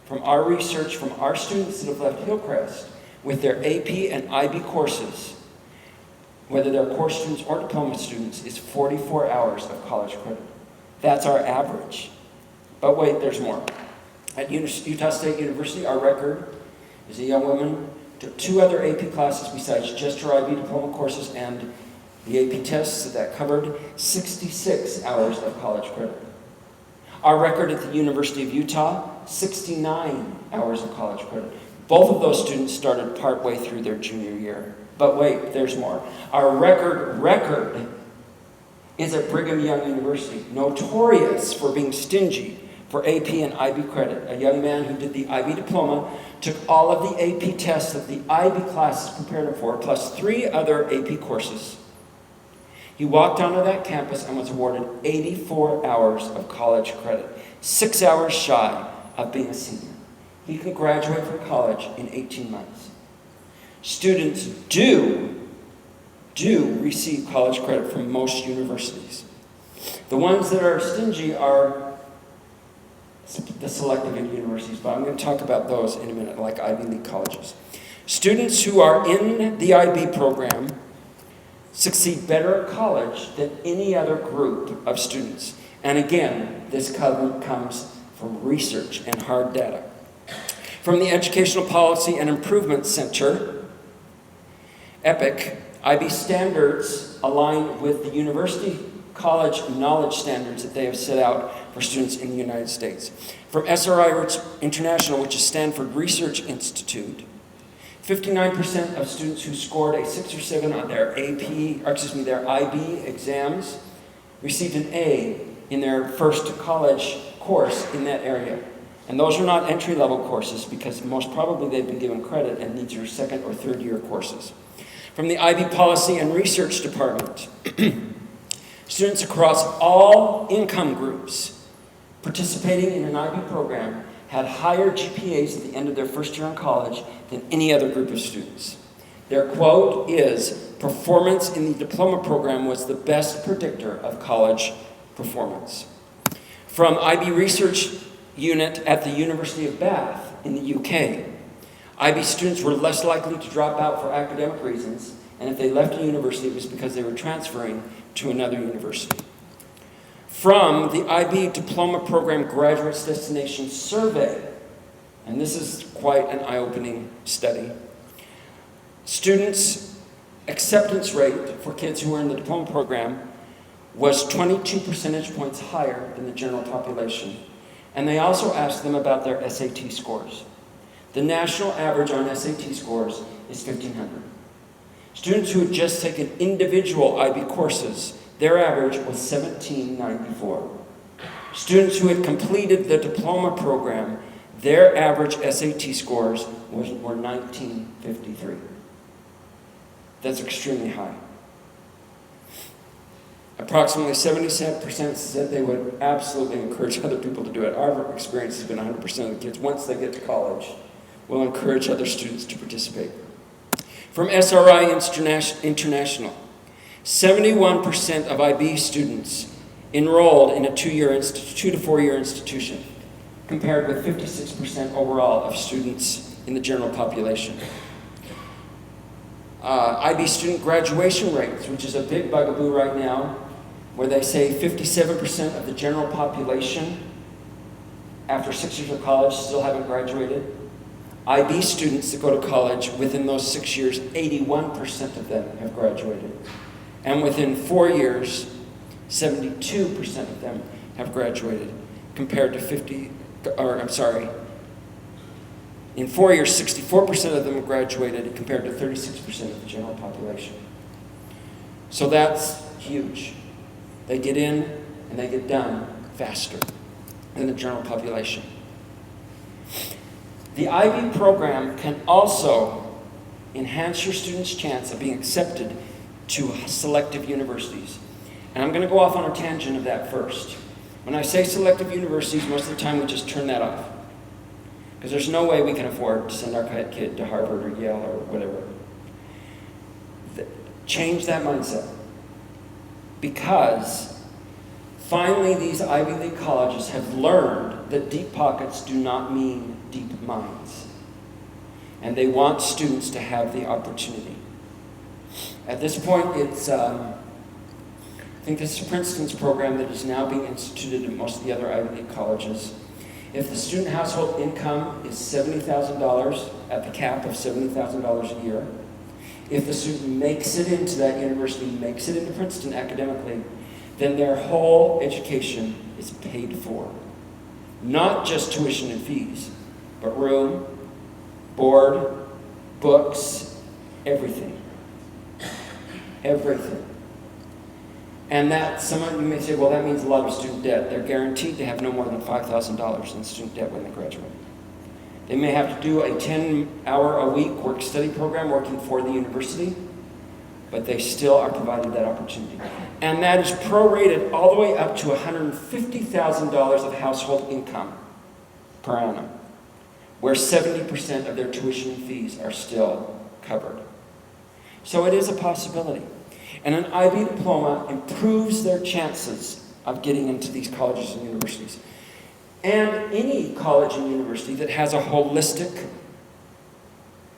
from our research, from our students that have left Hillcrest with their AP and IB courses, whether they're course students or diploma students, is 44 hours of college credit. That's our average. But wait, there's more. At Utah State University, our record is a young woman took 2 other AP classes besides just her IB diploma courses and the AP tests that covered 66 hours of college credit. Our record at the University of Utah, 69 hours of college credit. Both of those students started partway through their junior year. But wait, there's more. Our record is at Brigham Young University, notorious for being stingy for AP and IB credit. A young man who did the IB diploma took all of the AP tests that the IB classes prepared him for, plus 3 other AP courses. He walked onto that campus and was awarded 84 hours of college credit, 6 hours shy of being a senior. He could graduate from college in 18 months. Students do receive college credit from most universities. The ones that are stingy are the selective universities, but I'm going to talk about those in a minute, like Ivy League colleges. Students who are in the IB program succeed better at college than any other group of students. And again, this comes from research and hard data. From the Educational Policy and Improvement Center, EPIC, IB standards align with the university college knowledge standards that they have set out for students in the United States. From SRI International, which is Stanford Research Institute, 59% of students who scored a 6 or 7 on their their IB exams received an A in their first college course in that area. And those are not entry-level courses because most probably they've been given credit and these are 2nd or 3rd year courses. From the IB Policy and Research Department, students across all income groups participating in an IB program had higher GPAs at the end of their first year in college than any other group of students. Their quote is, "Performance in the diploma program was the best predictor of college performance." From IB Research Unit at the University of Bath in the UK, IB students were less likely to drop out for academic reasons, and if they left a university, it was because they were transferring to another university. From the IB Diploma Program Graduates Destination Survey, and this is quite an eye-opening study, students' acceptance rate for kids who were in the diploma program was 22 percentage points higher than the general population. And they also asked them about their SAT scores. The national average on SAT scores is 1,500. Students who had just taken individual IB courses, their average was 1,794. Students who had completed the diploma program, their average SAT scores were 1,953. That's extremely high. Approximately 77% said they would absolutely encourage other people to do it. Our experience has been 100% of the kids, once they get to college, will encourage other students to participate. From SRI International, 71% of IB students enrolled in a 2 to 4 year institution, compared with 56% overall of students in the general population. IB student graduation rates, which is a big bugaboo right now, where they say 57% of the general population after 6 years of college still haven't graduated. IB students that go to college, within those 6 years, 81% of them have graduated. And within 4 years, 72% of them have graduated, compared to in 4 years, 64% of them have graduated, compared to 36% of the general population. So that's huge. They get in and they get done faster than the general population. The IB program can also enhance your students' chance of being accepted to selective universities. And I'm going to go off on a tangent of that first. When I say selective universities, most of the time we just turn that off. Because there's no way we can afford to send our kid to Harvard or Yale or whatever. Change that mindset. Because finally these Ivy League colleges have learned that deep pockets do not mean deep minds. And they want students to have the opportunity. At this point, I think this is Princeton's program that is now being instituted in most of the other Ivy League colleges. If the student household income is $70,000 at the cap of $70,000 a year, if the student makes it into that university, makes it into Princeton academically, then their whole education is paid for. Not just tuition and fees, but room, board, books, everything. Everything. And that, some of you may say, well, that means a lot of student debt. They're guaranteed to have no more than $5,000 in student debt when they graduate. They may have to do a 10-hour-a-week work-study program working for the university, but they still are provided that opportunity. And that is prorated all the way up to $150,000 of household income per annum, where 70% of their tuition and fees are still covered. So it is a possibility. And an IB diploma improves their chances of getting into these colleges and universities. And any college and university that has a holistic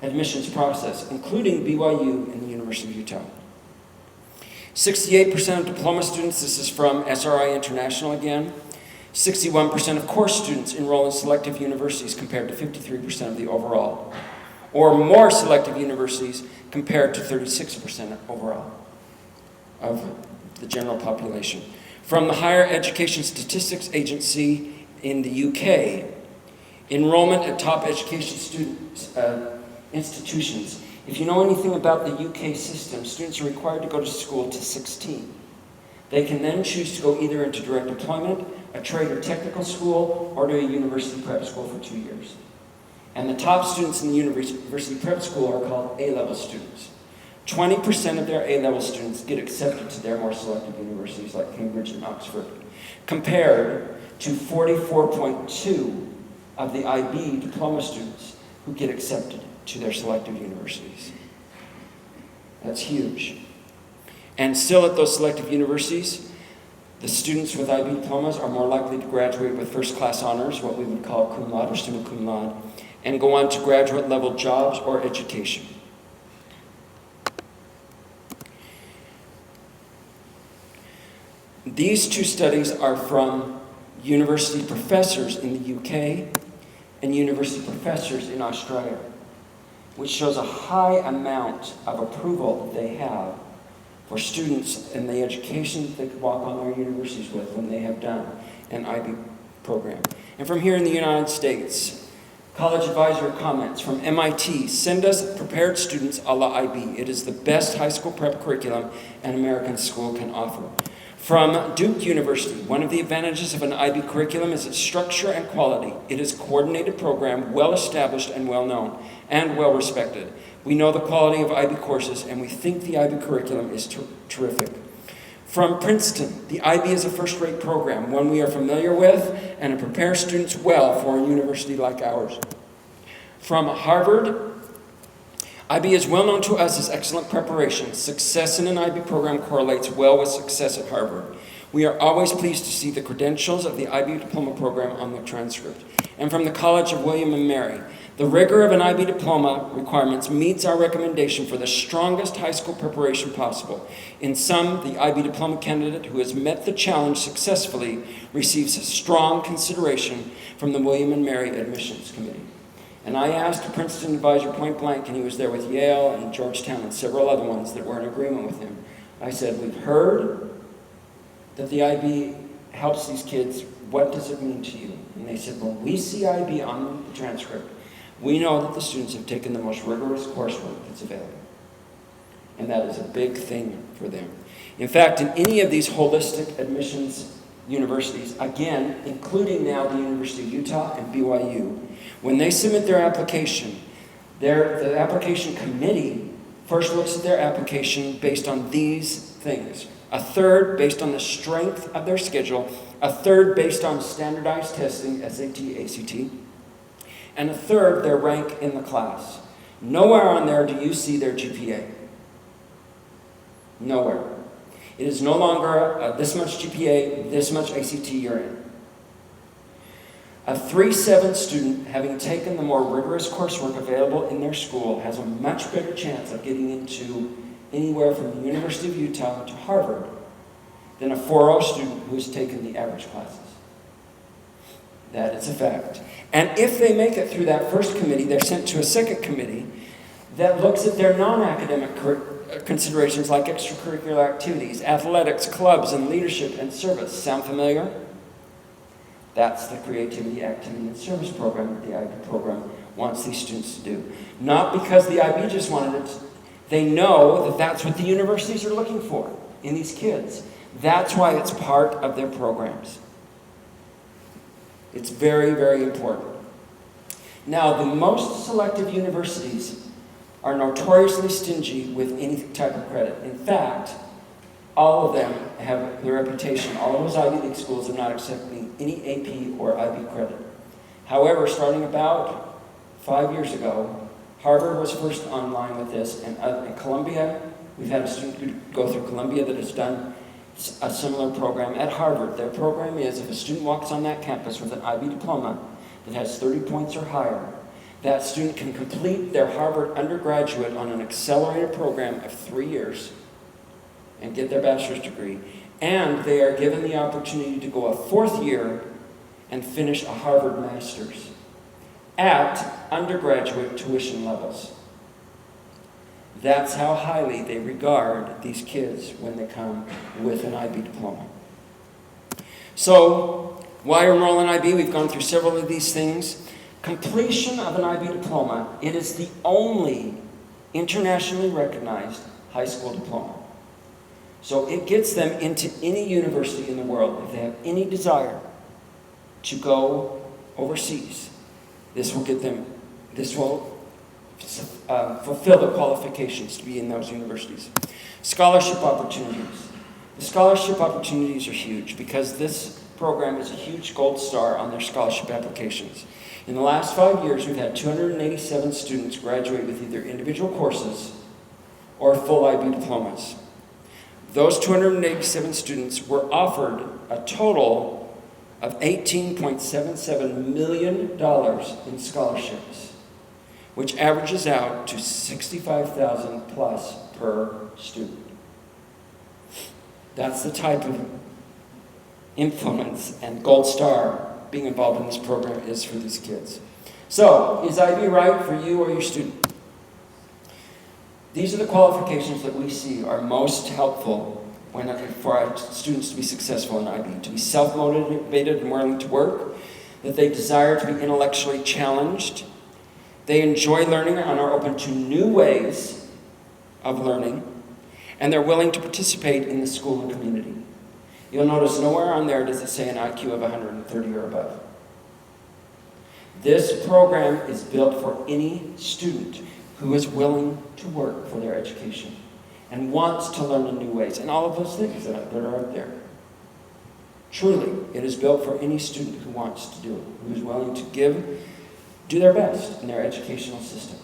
admissions process, including BYU and the University of Utah. 68% of diploma students, this is from SRI International again, 61% of course students enroll in selective universities compared to 53% of the overall, or more selective universities compared to 36% overall of the general population. From the Higher Education Statistics Agency in the UK, enrollment at top education institutions. If you know anything about the UK system, students are required to go to school to 16. They can then choose to go either into direct employment, a trade or technical school, or to a university prep school for 2 years. And the top students in the university prep school are called A-level students. 20% of their A-level students get accepted to their more selective universities like Cambridge and Oxford, compared to 44.2 of the IB diploma students who get accepted to their selective universities. That's huge. And still at those selective universities, the students with IB diplomas are more likely to graduate with first-class honors, what we would call cum laude or summa cum laude, and go on to graduate-level jobs or education. These two studies are from university professors in the UK and university professors in Australia, which shows a high amount of approval that they have for students and the education that they could walk on their universities with when they have done an IB program. And from here in the United States, college advisor comments from MIT: send us prepared students a la IB. It is the best high school prep curriculum an American school can offer. From Duke University, one of the advantages of an IB curriculum is its structure and quality. It is a coordinated program, well established and well known, and well respected. We know the quality of IB courses, and we think the IB curriculum is terrific. From Princeton, the IB is a first-rate program, one we are familiar with, and it prepares students well for a university like ours. From Harvard, IB is well known to us as excellent preparation. Success in an IB program correlates well with success at Harvard. We are always pleased to see the credentials of the IB diploma program on the transcript. And from the College of William and Mary, the rigor of an IB diploma requirements meets our recommendation for the strongest high school preparation possible. In sum, the IB diploma candidate who has met the challenge successfully receives a strong consideration from the William and Mary Admissions Committee. And I asked a Princeton advisor point blank, and he was there with Yale and Georgetown and several other ones that were in agreement with him. I said, we've heard that the IB helps these kids. What does it mean to you? And they said, when we see IB on the transcript, we know that the students have taken the most rigorous coursework that's available. And that is a big thing for them. In fact, in any of these holistic admissions universities, again, including now the University of Utah and BYU, when they submit their application, the application committee first looks at their application based on these things. A third based on the strength of their schedule, a third based on standardized testing, SAT, ACT, and a third their rank in the class. Nowhere on there do you see their GPA. Nowhere. It is no longer this much GPA, this much ACT you're in. A 3.7 student, having taken the more rigorous coursework available in their school, has a much better chance of getting into anywhere from the University of Utah to Harvard than a 4.0 student who has taken the average classes. That is a fact. And if they make it through that first committee, they're sent to a second committee that looks at their non-academic considerations like extracurricular activities, athletics, clubs, and leadership and service. Sound familiar? That's the creativity, activity, and service program that the IB program wants these students to do. Not because the IB just wanted it. They know that that's what the universities are looking for in these kids. That's why it's part of their programs. It's very, very important. Now, the most selective universities are notoriously stingy with any type of credit. In fact, all of them have the reputation, all of those Ivy League schools are not accepting any AP or IB credit. However, starting about 5 years ago, Harvard was first online with this, and in Columbia, we've had a student go through Columbia that has done a similar program at Harvard. Their program is, if a student walks on that campus with an IB diploma that has 30 points or higher, that student can complete their Harvard undergraduate on an accelerated program of 3 years and get their bachelor's degree. And they are given the opportunity to go a 4th year and finish a Harvard master's at undergraduate tuition levels. That's how highly they regard these kids when they come with an IB diploma. So, why enroll in IB? We've gone through several of these things. Completion of an IB diploma, it is the only internationally recognized high school diploma. So it gets them into any university in the world. If they have any desire to go overseas, this will get them, this will fulfill the qualifications to be in those universities. Scholarship opportunities. The scholarship opportunities are huge because this program is a huge gold star on their scholarship applications. In the last 5 years, we've had 287 students graduate with either individual courses or full IB diplomas. Those 287 students were offered a total of $18.77 million in scholarships, which averages out to $65,000 plus per student. That's the type of influence and gold star being involved in this program is for these kids. So, is IB right for you or your student? These are the qualifications that we see are most helpful for our students to be successful in IB. To be self-motivated and willing to work, that they desire to be intellectually challenged, they enjoy learning and are open to new ways of learning, and they're willing to participate in the school and community. You'll notice nowhere on there does it say an IQ of 130 or above. This program is built for any student who is willing to work for their education and wants to learn in new ways, and all of those things that are out there. Truly, it is built for any student who wants to do it, who is willing to do their best in their educational system.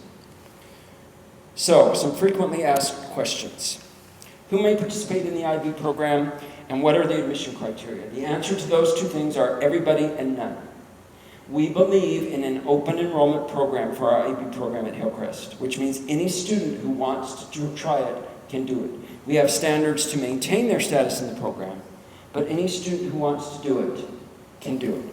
So, some frequently asked questions. Who may participate in the IB program, and what are the admission criteria? The answer to those two things are everybody and none. We believe in an open enrollment program for our IB program at Hillcrest, which means any student who wants to try it can do it. We have standards to maintain their status in the program, but any student who wants to do it can do it.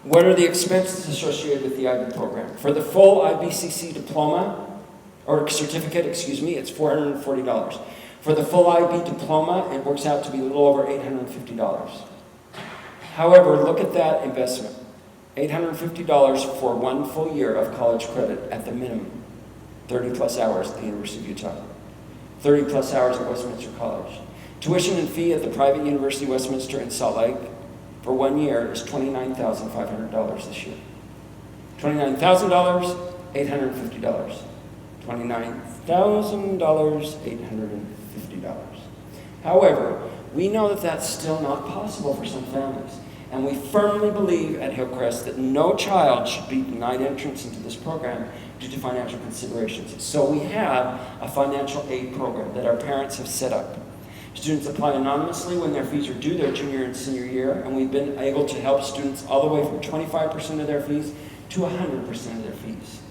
What are the expenses associated with the IB program? For the full IBCC diploma, or certificate, it's $440. For the full IB diploma, it works out to be a little over $850. However, look at that investment. $850 for 1 full year of college credit at the minimum. 30 plus hours at the University of Utah. 30 plus hours at Westminster College. Tuition and fee at the private University of Westminster in Salt Lake for 1 year is $29,500 this year. $29,000, $850. $29,000, $850. However, we know that that's still not possible for some families. And we firmly believe at Hillcrest that no child should be denied entrance into this program due to financial considerations. So we have a financial aid program that our parents have set up. Students apply anonymously when their fees are due their junior and senior year, and we've been able to help students all the way from 25% of their fees to 100% of their fees.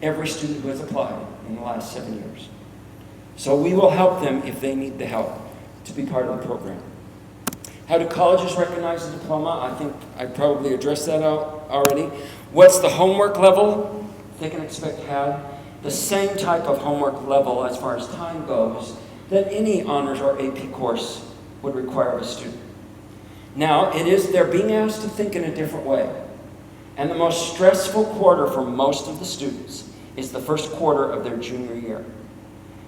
Every student who has applied in the last 7 years. So we will help them if they need the help to be part of the program. How do colleges recognize the diploma? I think I probably addressed that already. What's the homework level they can expect to have? The same type of homework level as far as time goes that any honors or AP course would require of a student. Now, they're being asked to think in a different way. And the most stressful quarter for most of the students is the first quarter of their junior year.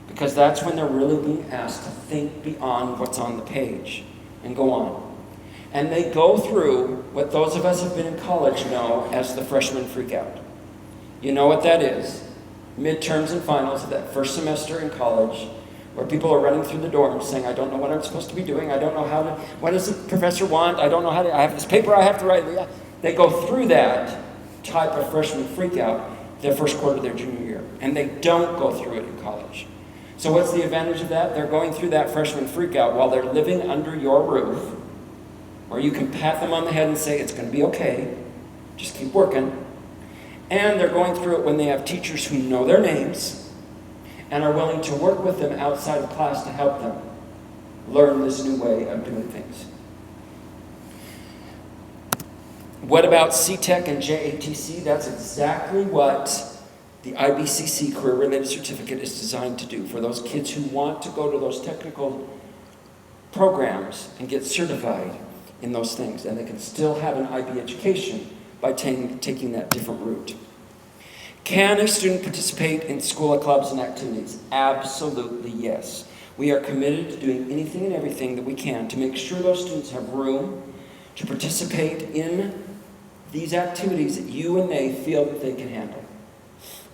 Because that's when they're really being asked to think beyond what's on the page and go on. And they go through what those of us who have been in college know as the freshman freakout. You know what that is. Midterms and finals of that first semester in college, where people are running through the dorms saying, I don't know what I'm supposed to be doing, I don't know what does the professor want, I don't know I have this paper I have to write. They go through that type of freshman freakout their first quarter of their junior year, and they don't go through it in college. So what's the advantage of that? They're going through that freshman freakout while they're living under your roof, where you can pat them on the head and say, it's going to be okay, just keep working. And they're going through it when they have teachers who know their names and are willing to work with them outside of class to help them learn this new way of doing things. What about CTEC and JATC? That's exactly what the IBCC Career-Related Certificate is designed to do for those kids who want to go to those technical programs and get certified in those things. And they can still have an IB education by taking that different route. Can a student participate in school clubs and activities? Absolutely yes. We are committed to doing anything and everything that we can to make sure those students have room to participate in these activities that you and they feel that they can handle.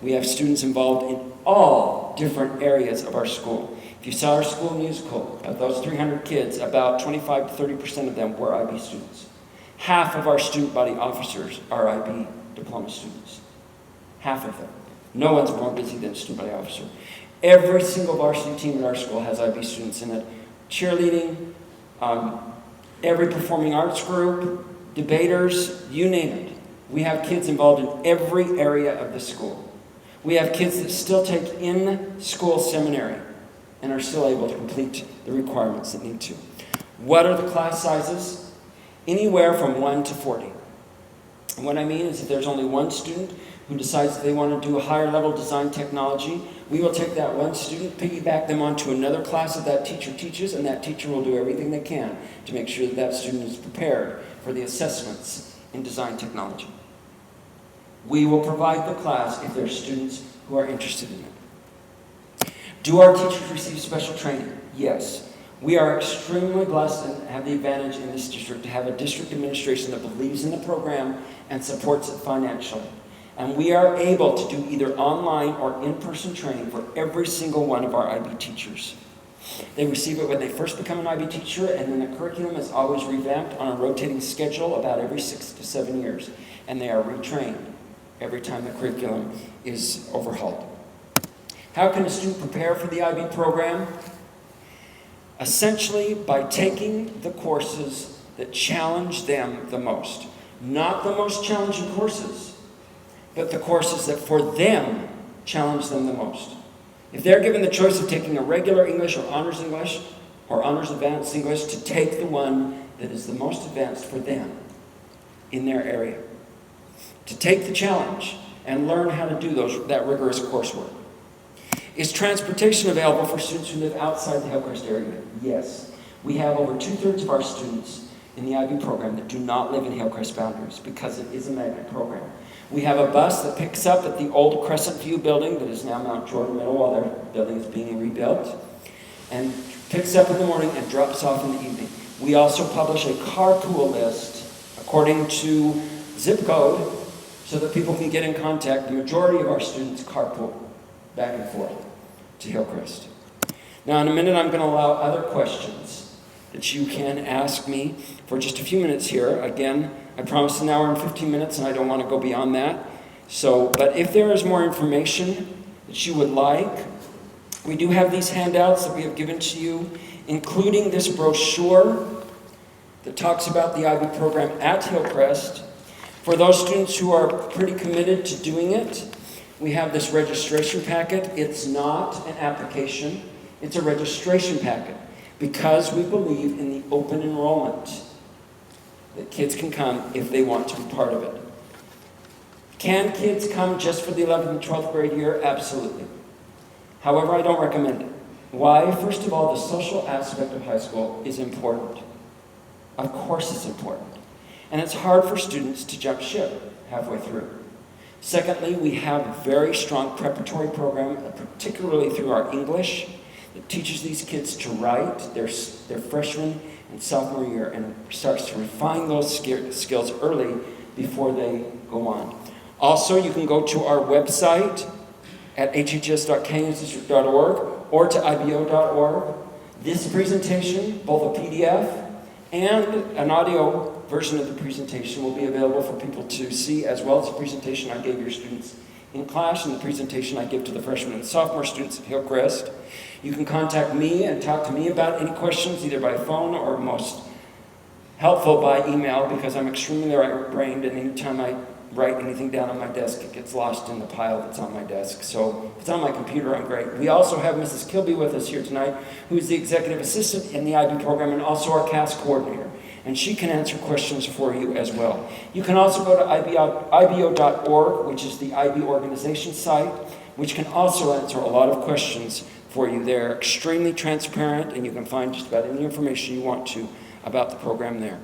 We have students involved in all different areas of our school. If you saw our school musical, of those 300 kids, about 25 to 30% of them were IB students. Half of our student body officers are IB diploma students. Half of them. No one's more busy than a student body officer. Every single varsity team in our school has IB students in it. Cheerleading, every performing arts group, debaters, you name it. We have kids involved in every area of the school. We have kids that still take in-school seminary and are still able to complete the requirements that need to. What are the class sizes? Anywhere from 1 to 40. And what I mean is if there's only one student who decides that they want to do a higher level design technology, we will take that one student, piggyback them onto another class that that teacher teaches, and that teacher will do everything they can to make sure that that student is prepared for the assessments in design technology. We will provide the class if there's students who are interested in it. Do our teachers receive special training? Yes. We are extremely blessed and have the advantage in this district to have a district administration that believes in the program and supports it financially. And we are able to do either online or in-person training for every single one of our IB teachers. They receive it when they first become an IB teacher, and then the curriculum is always revamped on a rotating schedule about every 6 to 7 years. And they are retrained every time the curriculum is overhauled. How can a student prepare for the IB program? Essentially by taking the courses that challenge them the most. Not the most challenging courses, but the courses that for them challenge them the most. If they're given the choice of taking a regular English or honors advanced English, to take the one that is the most advanced for them in their area. To take the challenge and learn how to do that rigorous coursework. Is transportation available for students who live outside the Hillcrest area? Yes. We have over 2/3 of our students in the IB program that do not live in Hillcrest boundaries because it is a magnet program. We have a bus that picks up at the old Crescent View building that is now Mount Jordan Middle while their building is being rebuilt, and picks up in the morning and drops off in the evening. We also publish a carpool list according to zip code so that people can get in contact. The majority of our students carpool back and forth to Hillcrest. Now in a minute I'm going to allow other questions that you can ask me for just a few minutes here. Again, I promised an hour and 15 minutes and I don't want to go beyond that. But if there is more information that you would like, we do have these handouts that we have given to you, including this brochure that talks about the IB program at Hillcrest. For those students who are pretty committed to doing it, we have this registration packet. It's not an application, it's a registration packet because we believe in the open enrollment, that kids can come if they want to be part of it. Can kids come just for the 11th and 12th grade year? Absolutely. However, I don't recommend it. Why? First of all, the social aspect of high school is important. Of course it's important. And it's hard for students to jump ship halfway through. Secondly, we have a very strong preparatory program, particularly through our English, that teaches these kids to write their freshman and sophomore year and starts to refine those skills early before they go on. Also, you can go to our website at hhs.kansasdistrict.org or to ibo.org. This presentation, both a PDF and an audio version of the presentation, will be available for people to see, as well as the presentation I gave your students in class and the presentation I give to the freshman and sophomore students at Hillcrest. You can contact me and talk to me about any questions, either by phone or most helpful by email, because I'm extremely right-brained, and anytime I write anything down on my desk, it gets lost in the pile that's on my desk. So if it's on my computer, I'm great. We also have Mrs. Kilby with us here tonight, who is the executive assistant in the IB program and also our CAS coordinator. And she can answer questions for you as well. You can also go to ibo.org, which is the IB organization site, which can also answer a lot of questions for you. They're extremely transparent, and you can find just about any information you want to about the program there.